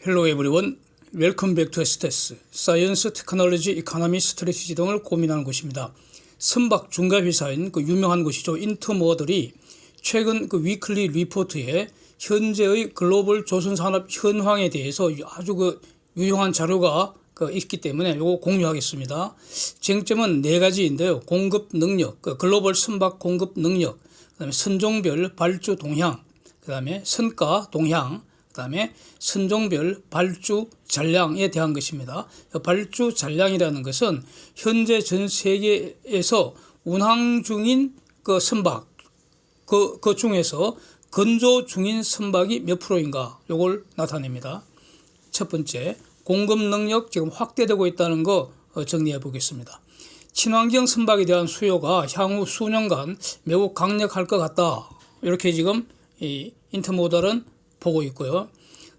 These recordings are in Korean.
Hello everyone. Welcome back to STS. 사이언스, 테크놀로지, 이코노미, 스트래티지 등을 고민하는 곳입니다. 선박 중개회사인 그 유명한 곳이죠. 인터모어들이 최근 그 위클리 리포트에 현재의 글로벌 조선산업 현황에 대해서 아주 그 유용한 자료가 있기 때문에 이거 공유하겠습니다. 쟁점은 네 가지인데요. 공급 능력, 글로벌 선박 공급 능력, 그다음에 선종별 발주 동향, 그다음에 선가 동향, 그다음에 선종별 발주 잔량에 대한 것입니다. 발주 잔량이라는 것은 현재 전 세계에서 운항 중인 그 선박, 그 중에서 건조 중인 선박이 몇 프로인가, 요걸 나타냅니다. 첫 번째, 공급 능력 지금 확대되고 있다는 거 정리해 보겠습니다. 친환경 선박에 대한 수요가 향후 수년간 매우 강력할 것 같다. 이렇게 지금 이 인터모달은 보고 있고요.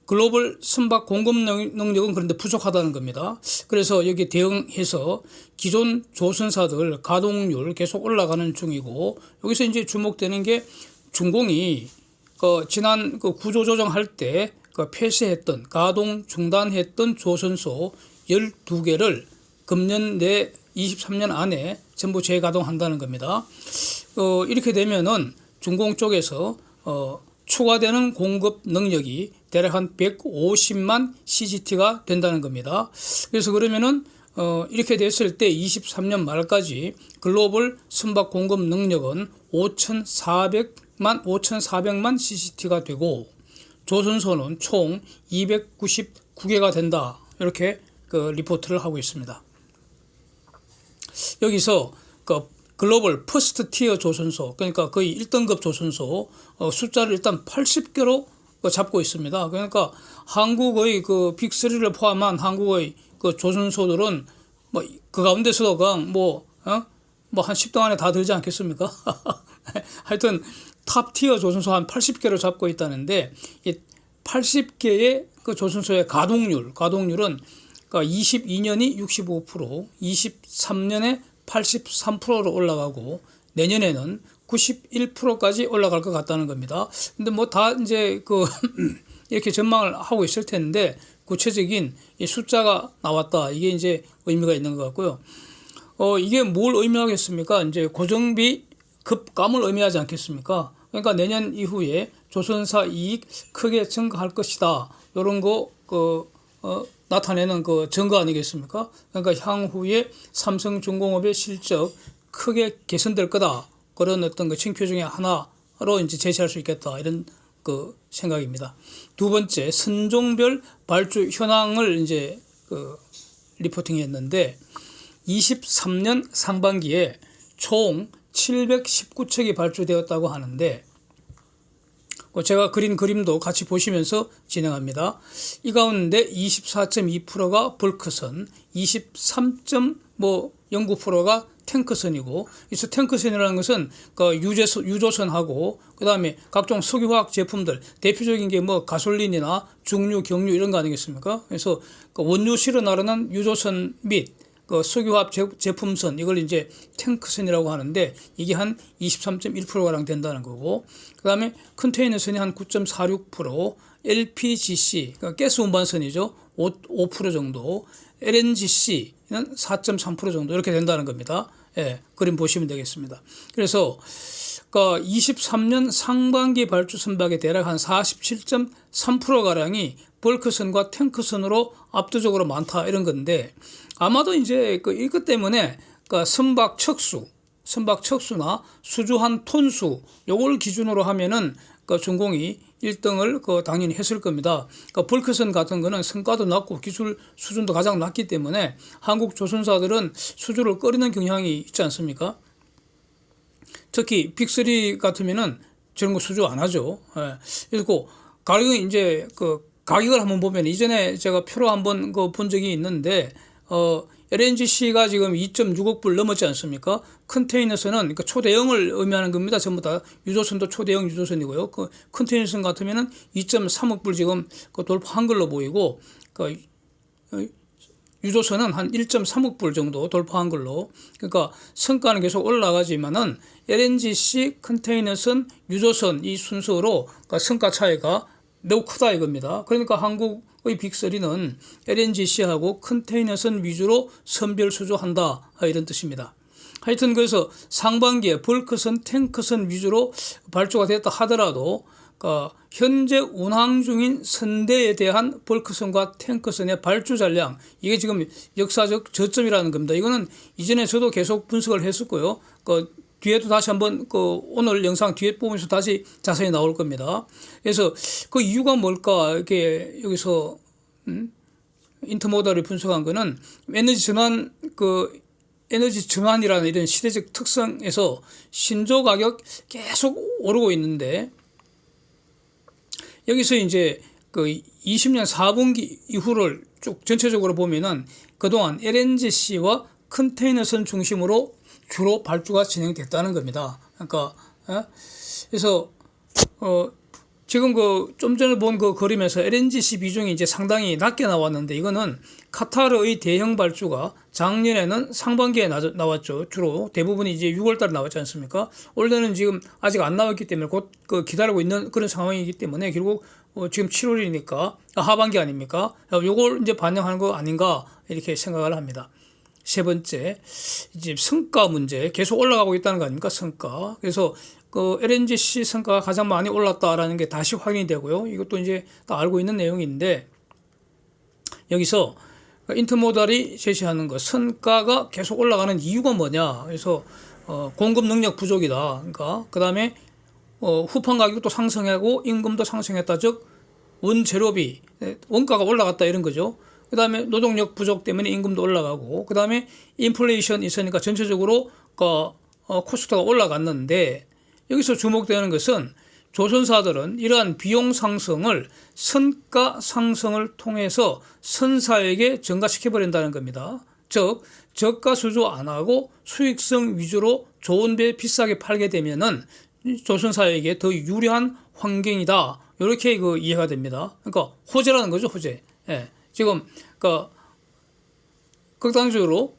글로벌 선박 공급 능력은 그런데 부족하다는 겁니다. 그래서 여기 대응해서 기존 조선사들 가동률 계속 올라가는 중이고, 여기서 이제 주목되는 게 중공이 지난 구조 조정할 때 폐쇄했던, 가동 중단했던 조선소 12개를 금년 내 23년 안에 전부 재가동한다는 겁니다. 이렇게 되면은 중공 쪽에서 추가되는 공급 능력이 대략 한 150만 CGT가 된다는 겁니다. 그래서 그러면은 이렇게 됐을 때 23년 말까지 글로벌 선박 공급 능력은 5,400만 CGT가 되고, 조선소는 총 299개가 된다. 이렇게 리포트를 하고 있습니다. 여기서 글로벌 퍼스트 티어 조선소, 그러니까 거의 1등급 조선소 숫자를 일단 80개로 잡고 있습니다. 그러니까 한국의 빅3를 포함한 한국의 조선소들은 그 가운데서도 한 10등 안에 다 들지 않겠습니까? 하여튼 탑 티어 조선소 한 80개를 잡고 있다는데, 이 80개의 조선소의 가동률은 22년이 65%, 23년에 83%로 올라가고 내년에는 91%까지 올라갈 것 같다는 겁니다. 근데 다 이제 이렇게 전망을 하고 있을 텐데, 구체적인 이 숫자가 나왔다. 이게 이제 의미가 있는 것 같고요. 이게 뭘 의미하겠습니까? 이제 고정비 급감을 의미하지 않겠습니까? 그러니까 내년 이후에 조선사 이익 크게 증가할 것이다. 이런 거 나타내는 증거 아니겠습니까? 그러니까 향후에 삼성중공업의 실적 크게 개선될 거다. 그런 어떤 징표 중에 하나로 이제 제시할 수 있겠다. 이런 생각입니다. 두 번째, 선종별 발주 현황을 이제 리포팅했는데, 23년 상반기에 총 719척이 발주되었다고 하는데, 제가 그린 그림도 같이 보시면서 진행합니다. 이 가운데 24.2%가 벌크선, 23.09%가 탱크선이고, 이 탱크선이라는 것은 유조선하고 그 다음에 각종 석유화학 제품들, 대표적인 게 가솔린이나 중류, 경유 이런 거 아니겠습니까? 그래서 원유 실어 나르는 유조선 및 석유화학 제품선, 이걸 이제 탱크선이라고 하는데, 이게 한 23.1%가량 된다는 거고, 그 다음에 컨테이너선이 한 9.46%, LPGC, 그러니까 가스 운반선이죠. 5% 정도, LNGC는 4.3% 정도 이렇게 된다는 겁니다. 예, 그림 보시면 되겠습니다. 그래서 23년 상반기 발주 선박의 대략 한 47.3%가량이 벌크선과 탱크선으로 압도적으로 많다, 이런 건데, 아마도 이제 이것 때문에 선박 척수나 수주한 톤수, 요걸 기준으로 하면은 중공이 1등을 당연히 했을 겁니다. 벌크선 같은 거는 성과도 낮고 기술 수준도 가장 낮기 때문에 한국 조선사들은 수주를 꺼리는 경향이 있지 않습니까? 특히 빅3 같으면은 저런 거 수주 안 하죠. 예. 그리고 가격은 이제 가격을 한번 보면, 이전에 제가 표로 한번 본 적이 있는데, LNGC가 지금 2.6억 불 넘었지 않습니까? 컨테이너선은 그러니까 초대형을 의미하는 겁니다. 전부 다 유조선도 초대형 유조선이고요. 컨테이너선 같으면은 2.3억 불 지금 돌파한 걸로 보이고, 유조선은 한 1.3억 불 정도 돌파한 걸로. 그러니까 성과는 계속 올라가지만은 LNGC, 컨테이너선, 유조선 이 순서로 성과 차이가 매우 크다 이겁니다. 그러니까 한국의 빅3는 LNGC하고 컨테이너선 위주로 선별 수주한다 이런 뜻입니다. 하여튼 그래서 상반기에 벌크선, 탱크선 위주로 발주가 됐다 하더라도 현재 운항 중인 선대에 대한 벌크선과 탱크선의 발주 잔량, 이게 지금 역사적 저점이라는 겁니다. 이거는 이전에 저도 계속 분석을 했었고요. 뒤에도 다시 한번 오늘 영상 뒤에 보면서 다시 자세히 나올 겁니다. 그래서 그 이유가 뭘까 이렇게 여기서 인터모달을 분석한 거는 에너지 전환이라는 이런 시대적 특성에서 신조 가격 계속 오르고 있는데, 여기서 이제 20년 4분기 이후를 쭉 전체적으로 보면은 그동안 LNGC와 컨테이너선 중심으로 주로 발주가 진행됐다는 겁니다. 그러니까 그래서 지금 좀 전에 본 그림에서 LNGC 비중이 이제 상당히 낮게 나왔는데, 이거는 카타르의 대형 발주가 작년에는 상반기에 나왔죠. 주로 대부분이 이제 6월달에 나왔지 않습니까? 올해는 지금 아직 안 나왔기 때문에 곧 기다리고 있는 그런 상황이기 때문에 결국 지금 7월이니까 하반기 아닙니까? 요걸 이제 반영하는 거 아닌가 이렇게 생각을 합니다. 세 번째, 이제 성과 문제, 계속 올라가고 있다는 거 아닙니까? 성과. 그래서 LNGC 성과가 가장 많이 올랐다라는 게 다시 확인이 되고요. 이것도 이제 다 알고 있는 내용인데, 여기서 인터모달이 제시하는 거, 성과가 계속 올라가는 이유가 뭐냐? 그래서 공급 능력 부족이다. 그러니까 그다음에 후판 가격도 상승하고 임금도 상승했다. 즉 원재료비, 원가가 올라갔다 이런 거죠. 그 다음에 노동력 부족 때문에 임금도 올라가고, 그 다음에 인플레이션 있으니까 전체적으로 코스트가 올라갔는데, 여기서 주목되는 것은 조선사들은 이러한 비용 상승을 선가 상승을 통해서 선사에게 전가시켜버린다는 겁니다. 즉 저가 수주 안 하고 수익성 위주로 좋은 배 비싸게 팔게 되면은 조선사에게 더 유리한 환경이다, 이렇게 이해가 됩니다. 그러니까 호재라는 거죠, 호재. 예. 지금 극단적으로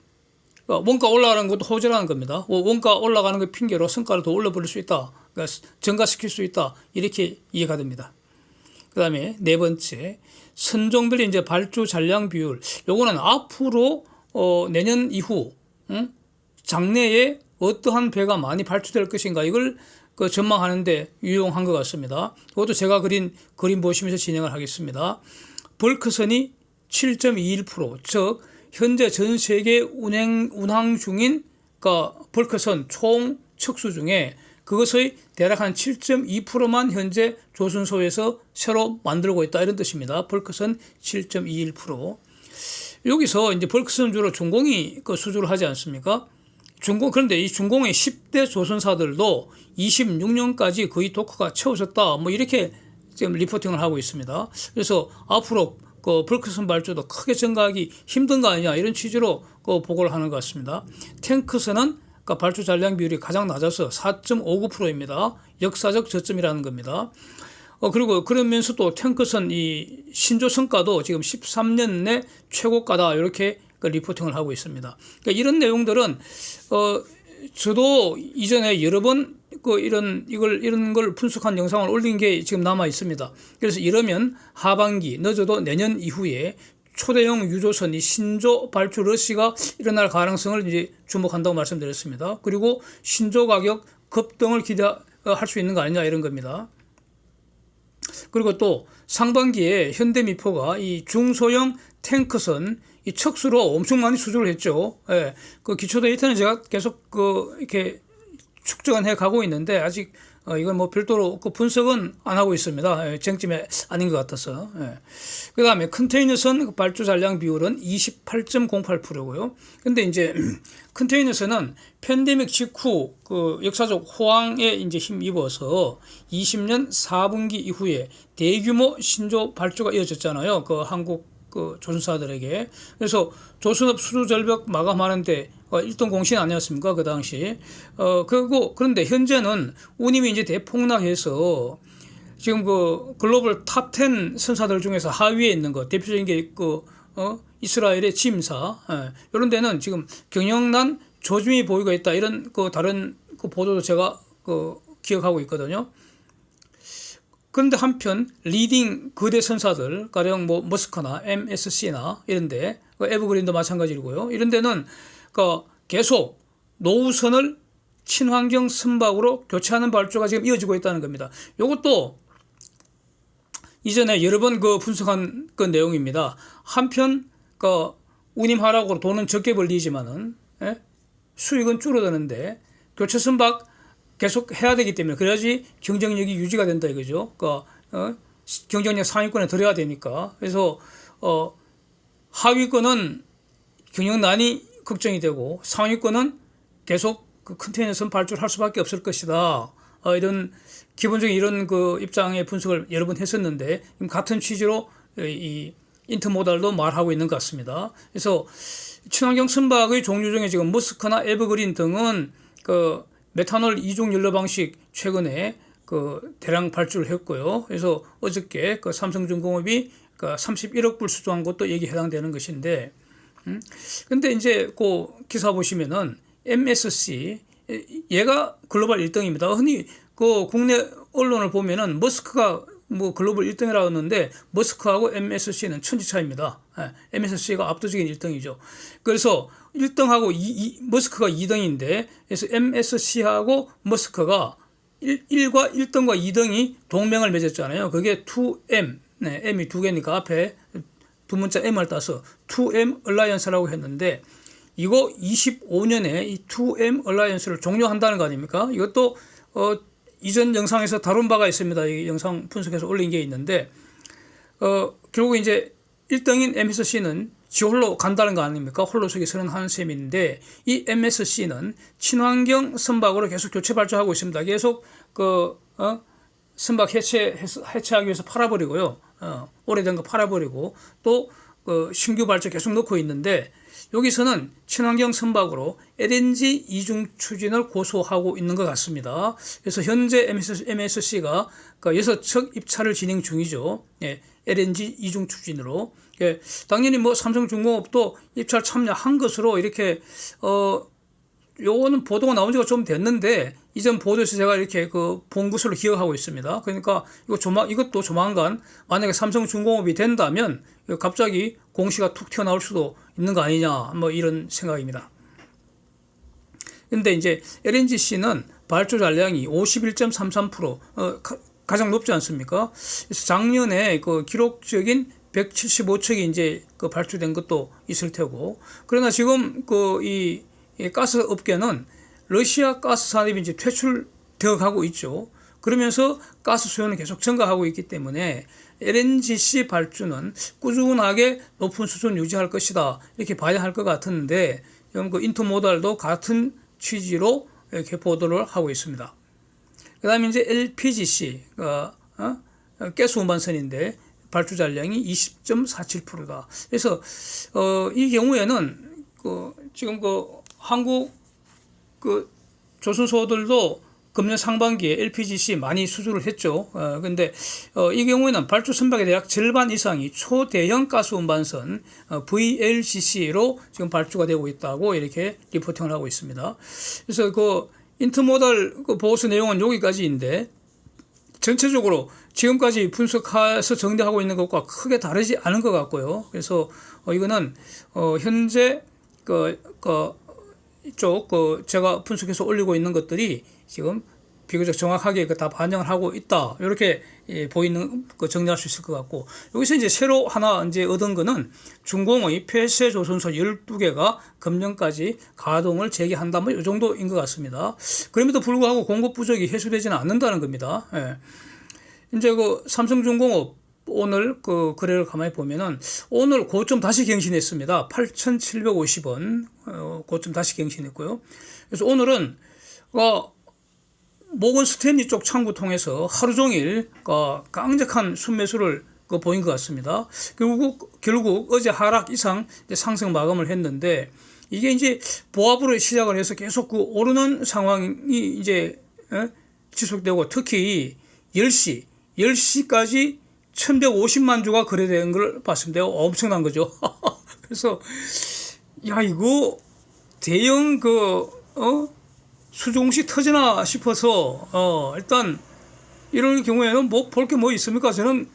원가 올라가는 것도 호재라는 겁니다. 원가 올라가는 거 핑계로 성과를 더 올려버릴 수 있다, 그러니까 증가시킬 수 있다, 이렇게 이해가 됩니다. 그 다음에 네 번째, 선종별 이제 발주 잔량 비율. 요거는 앞으로 내년 이후 장래에 어떠한 배가 많이 발주될 것인가, 이걸 전망하는데 유용한 것 같습니다. 그것도 제가 그린 그림 보시면서 진행을 하겠습니다. 벌크선이 7.21%, 즉 현재 전 세계 운항 중인 벌크선 총 척수 중에 그것의 대략 한 7.2%만 현재 조선소에서 새로 만들고 있다, 이런 뜻입니다. 벌크선 7.21%. 여기서 이제 벌크선 주로 중공이 수주를 하지 않습니까? 그런데 이 중공의 10대 조선사들도 26년까지 거의 도크가 채워졌다, 뭐 이렇게 지금 리포팅을 하고 있습니다. 그래서 앞으로 벌크선 발주도 크게 증가하기 힘든 거 아니냐, 이런 취지로 보고를 하는 것 같습니다. 탱크선은 발주 잔량 비율이 가장 낮아서 4.59%입니다. 역사적 저점이라는 겁니다. 그리고 그러면서 또 탱크선 이 신조 성과도 지금 13년 내 최고가다, 이렇게 리포팅을 하고 있습니다. 그러니까 이런 내용들은 저도 이전에 여러 번 이런 걸 분석한 영상을 올린 게 지금 남아 있습니다. 그래서 이러면 하반기, 늦어도 내년 이후에 초대형 유조선, 이 신조 발주 러시가 일어날 가능성을 이제 주목한다고 말씀드렸습니다. 그리고 신조 가격 급등을 기대할 수 있는 거 아니냐, 이런 겁니다. 그리고 또 상반기에 현대미포가 이 중소형 탱크선 이 척수로 엄청 많이 수주를 했죠. 예, 기초 데이터는 제가 계속 이렇게 축적은 해 가고 있는데, 아직 이건 뭐 별도로 분석은 안 하고 있습니다. 쟁점이 아닌 것 같아서. 예. 그 다음에 컨테이너선 발주 잔량 비율은 28.08%고요. 근데 이제 컨테이너선은 팬데믹 직후 역사적 호황에 이제 힘입어서 20년 4분기 이후에 대규모 신조 발주가 이어졌잖아요. 한국 조선사들에게. 그래서 조선업 수주 절벽 마감하는데 1등 공신 아니었습니까? 그 당시. 그런데 현재는 운임이 이제 대폭락해서 지금 글로벌 탑 10 선사들 중에서 하위에 있는 거, 대표적인 게 이스라엘의 침사, 이런 데는 지금 경영난 조짐이 보이고 있다, 이런 다른 보도도 제가 기억하고 있거든요. 그런데 한편 리딩 거대 선사들 가령 뭐 머스크나 MSC나 이런데 에버그린도 마찬가지고요. 이런 데는 그 계속 노후선을 친환경 선박으로 교체하는 발주가 지금 이어지고 있다는 겁니다. 이것도 이전에 여러 번 그 분석한 그 내용입니다. 한편 그 운임 하락으로 돈은 적게 벌리지만은 수익은 줄어드는데 교체 선박 계속 해야 되기 때문에 그래야지 경쟁력이 유지가 된다 이거죠. 그러니까 경쟁력 상위권에 들어야 되니까. 그래서 하위권은 경영난이 걱정이 되고 상위권은 계속 그 컨테이너선 발주를 할 수밖에 없을 것이다. 이런 기본적인 이런 그 입장의 분석을 여러 번 했었는데 같은 취지로 이 인터모달도 말하고 있는 것 같습니다. 그래서 친환경 선박의 종류 중에 지금 머스크나 에버그린 등은 그 메탄올 이중 연료 방식 최근에 그 대량 발주를 했고요. 그래서 어저께 그 삼성중공업이 그 31억 불 수주한 것도 여기 해당되는 것인데, 근데 이제 그 기사 보시면은 MSC 얘가 글로벌 1등입니다. 흔히 그 국내 언론을 보면은 머스크가 뭐 글로벌 1등이라고 하는데 머스크하고 MSC는 천지차입니다. MSC가 압도적인 1등이죠. 그래서 1등하고 머스크가 2등인데 그래서 MSC하고 머스크가 1과 1등과 2등이 동맹을 맺었잖아요. 그게 2M, 네, M이 두 개니까 앞에 두 문자 M을 따서 2M 얼라이언스라고 했는데 이거 25년에 이 2M 얼라이언스를 종료한다는 거 아닙니까? 이것도 이전 영상에서 다룬 바가 있습니다. 이 영상 분석해서 올린 게 있는데 결국 이제 1등인 MSC는 지 홀로 간다는 거 아닙니까? 홀로서기 서는 한 셈인데 이 MSC는 친환경 선박으로 계속 교체 발주하고 있습니다. 계속 그 선박 해체하기 위해서 팔아버리고요. 오래된 거 팔아버리고 또 신규 발주 계속 넣고 있는데 여기서는 친환경 선박으로 LNG 이중 추진을 고수하고 있는 것 같습니다. 그래서 현재 MSC가 6척 입찰을 진행 중이죠. LNG 이중 추진으로. 당연히 뭐 삼성중공업도 입찰 참여한 것으로 이렇게 요거는 보도가 나온 지가 좀 됐는데 이전 보도에서 제가 이렇게 본 것으로 기억하고 있습니다. 그러니까 이것도 조만간 만약에 삼성중공업이 된다면 갑자기 공시가 툭 튀어나올 수도 있는 거 아니냐 뭐 이런 생각입니다. 근데 이제 LNGC는 발주 잔량이 51.33% 가장 높지 않습니까? 그래서 작년에 그 기록적인 175척이 이제 발주된 것도 있을 테고 그러나 지금 이 가스 업계는 러시아 가스 산업이 이제 퇴출되어 가고 있죠. 그러면서 가스 수요는 계속 증가하고 있기 때문에 LNGC 발주는 꾸준하게 높은 수준 유지할 것이다. 이렇게 봐야 할 것 같은데 지금 그 인터모달도 같은 취지로 이렇게 보도를 하고 있습니다. 그 다음에 이제 LPGC, 가스 운반선인데 발주 잔량이 20.47%다. 그래서 이 경우에는 지금 한국 조선소들도 금년 상반기에 LPGC 많이 수주를 했죠. 근데 이 경우에는 발주 선박의 대략 절반 이상이 초대형 가스 운반선 VLCC로 지금 발주가 되고 있다고 이렇게 리포팅을 하고 있습니다. 그래서 인터모달 보고서 내용은 여기까지인데 전체적으로 지금까지 분석해서 정리하고 있는 것과 크게 다르지 않은 것 같고요. 그래서 이거는 현재 이쪽 제가 분석해서 올리고 있는 것들이 지금 비교적 정확하게 다 반영을 하고 있다. 이렇게 보이는 정리할 수 있을 것 같고 여기서 이제 새로 하나 이제 얻은 거는 중공의 폐쇄 조선소 12개가 금년까지 가동을 재개한다. 뭐 이 정도인 것 같습니다. 그럼에도 불구하고 공급 부족이 해소되지는 않는다는 겁니다. 이제 삼성중공업 오늘 거래를 가만히 보면은 오늘 고점 다시 경신했습니다. 8,750원 고점 다시 경신했고요. 그래서 오늘은 모건 스탠리 쪽 창구 통해서 하루 종일 강력한 순매수를 보인 것 같습니다. 결국 어제 하락 이상 상승 마감을 했는데 이게 이제 보합으로 시작을 해서 계속 오르는 상황이 이제 지속되고 특히 10시까지 1150만 주가 거래된 걸 봤습니다. 엄청난 거죠. 그래서 이거 대형 수종시 터지나 싶어서 일단 이럴 경우에는 뭐 볼 게 뭐 있습니까? 저는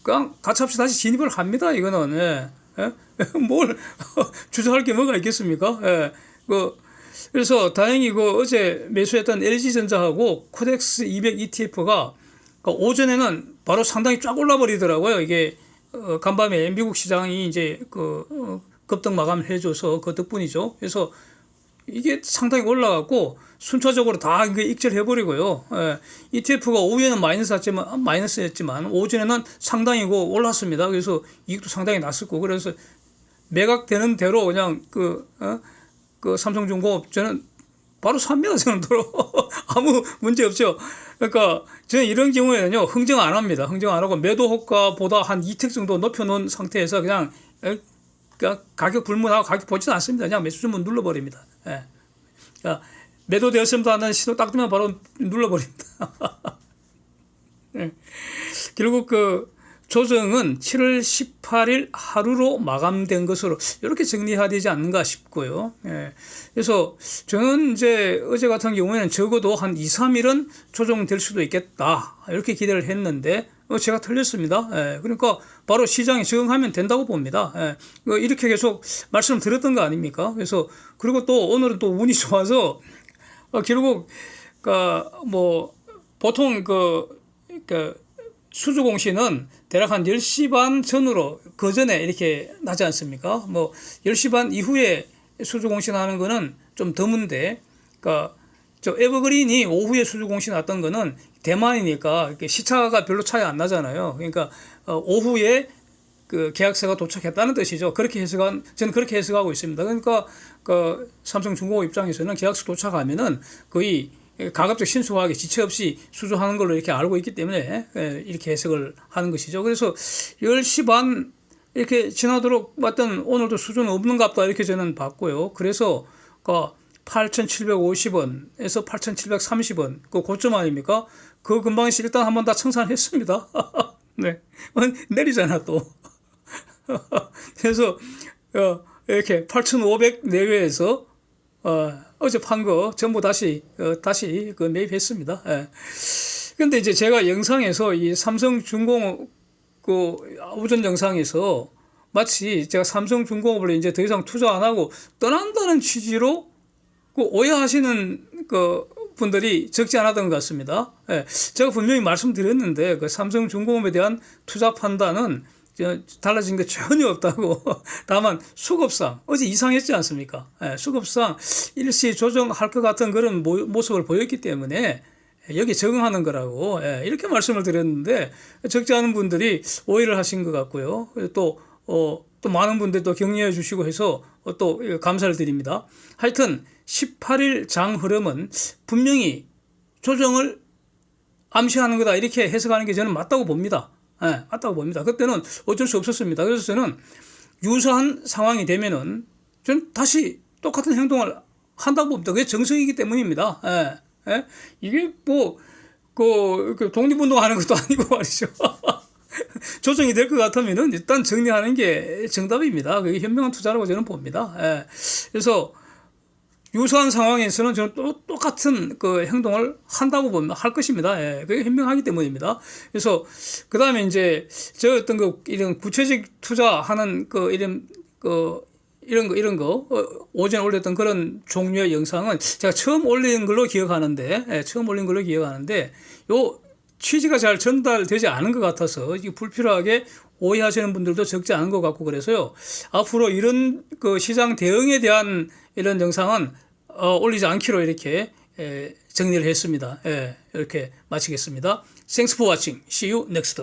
그냥 가차없이 다시 진입을 합니다. 이거는 예. 예? 뭘 주저할 게 뭐가 있겠습니까? 예. 그래서 다행히 어제 매수했던 LG전자하고 코덱스 200 ETF가 오전에는 바로 상당히 쫙 올라 버리더라고요. 이게 간밤에 미국 시장이 이제 급등 마감을 해줘서 그 덕분이죠. 그래서 이게 상당히 올라갔고 순차적으로 다 익절해 버리고요. 예. ETF가 오후에는 마이너스였지만 오전에는 상당히 올랐습니다. 그래서 이익도 상당히 났었고 그래서 매각되는 대로 그냥 삼성중공업 저는 바로 삽니다. 저는 아무 문제 없죠. 그러니까 저는 이런 경우에는요 흥정 안 합니다. 흥정 안 하고 매도 호가보다 한 2택 정도 높여놓은 상태에서 그냥 가격 불문하고 가격 보지도 않습니다. 그냥 매수 주문 눌러버립니다. 예. 그러니까 매도되었습니다 하는 신호 딱 뜨면 바로 눌러버립니다. 예. 결국 조정은 7월 18일 하루로 마감된 것으로 이렇게 정리해야 되지 않는가 싶고요. 예. 그래서 저는 이제 어제 같은 경우에는 적어도 한 2, 3일은 조정될 수도 있겠다. 이렇게 기대를 했는데 제가 틀렸습니다. 예. 그러니까 바로 시장에 적응하면 된다고 봅니다. 예. 이렇게 계속 말씀을 드렸던 거 아닙니까? 그래서 그리고 또 오늘은 또 운이 좋아서 결국 보통 수주 공시는 대략 한 10시 반 전으로 그 전에 이렇게 나지 않습니까? 10시 반 이후에 수주 공시 나는 거는 좀 드문데, 저 에버그린이 오후에 수주 공시 났던 거는 대만이니까 시차가 별로 차이 안 나잖아요. 그러니까 오후에 계약서가 도착했다는 뜻이죠. 저는 그렇게 해석하고 있습니다. 그러니까 삼성중공업 입장에서는 계약서 도착하면은 거의 가급적 신속하게 지체 없이 수주하는 걸로 이렇게 알고 있기 때문에 이렇게 해석을 하는 것이죠. 그래서 10시 반 이렇게 지나도록 봤던 오늘도 수주는 없는갑다 이렇게 저는 봤고요. 그래서 8,750원에서 8,730원 그 고점 아닙니까? 그 근방에서 일단 한번 다 청산했습니다. 네, 내리잖아 또. 그래서 이렇게 8,500 내외에서 어제 판 거 전부 다시 매입했습니다. 예. 근데 이제 제가 영상에서 이 삼성중공업 오전 영상에서 마치 제가 삼성중공업을 이제 더 이상 투자 안 하고 떠난다는 취지로 오해하시는 분들이 적지 않았던 것 같습니다. 예. 제가 분명히 말씀드렸는데 삼성중공업에 대한 투자 판단은 달라진 게 전혀 없다고. 다만 수급상 어제 이상했지 않습니까? 예, 수급상 일시 조정할 것 같은 그런 모습을 보였기 때문에 여기 적응하는 거라고 이렇게 말씀을 드렸는데 적지 않은 분들이 오해를 하신 것 같고요. 또 많은 분들이 또 격려해 주시고 해서 또 감사를 드립니다. 하여튼 18일 장 흐름은 분명히 조정을 암시하는 거다 이렇게 해석하는 게 저는 맞다고 봅니다. 네, 맞다고 봅니다. 그때는 어쩔 수 없었습니다. 그래서 저는 유사한 상황이 되면은 저는 다시 똑같은 행동을 한다고 봅니다. 그게 정석이기 때문입니다. 예, 예? 이게 독립운동 하는 것도 아니고 말이죠. 조정이 될 것 같으면은 일단 정리하는 게 정답입니다. 그게 현명한 투자라고 저는 봅니다. 예. 그래서 유사한 상황에서는 저는 또 똑같은 행동을 한다고 봅니다. 할 것입니다. 예. 그게 현명하기 때문입니다. 그래서 그 다음에 이제 저 어떤 이런 구체적 투자하는 이런 거 오전에 올렸던 그런 종류의 영상은 제가 처음 올린 걸로 기억하는데 요 취지가 잘 전달되지 않은 것 같아서 이게 불필요하게 오해하시는 분들도 적지 않은 것 같고 그래서요. 앞으로 이런 시장 대응에 대한 이런 영상은 올리지 않기로 이렇게 정리를 했습니다. 예, 이렇게 마치겠습니다. Thanks for watching. See you next.